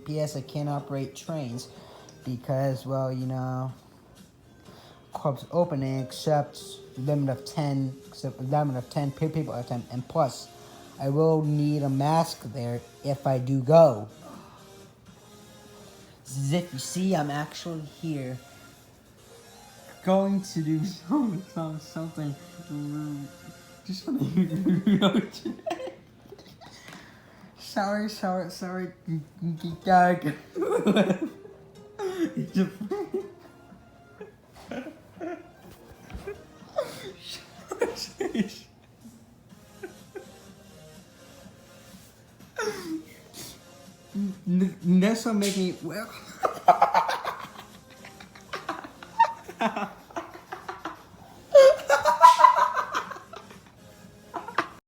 PS I can't operate trains because, well, clubs opening except limit of 10 people at a time, and plus, I will need a mask there if I do go. As if you see, I'm actually here, going to do something. Just want to sorry, gag. This will make me well.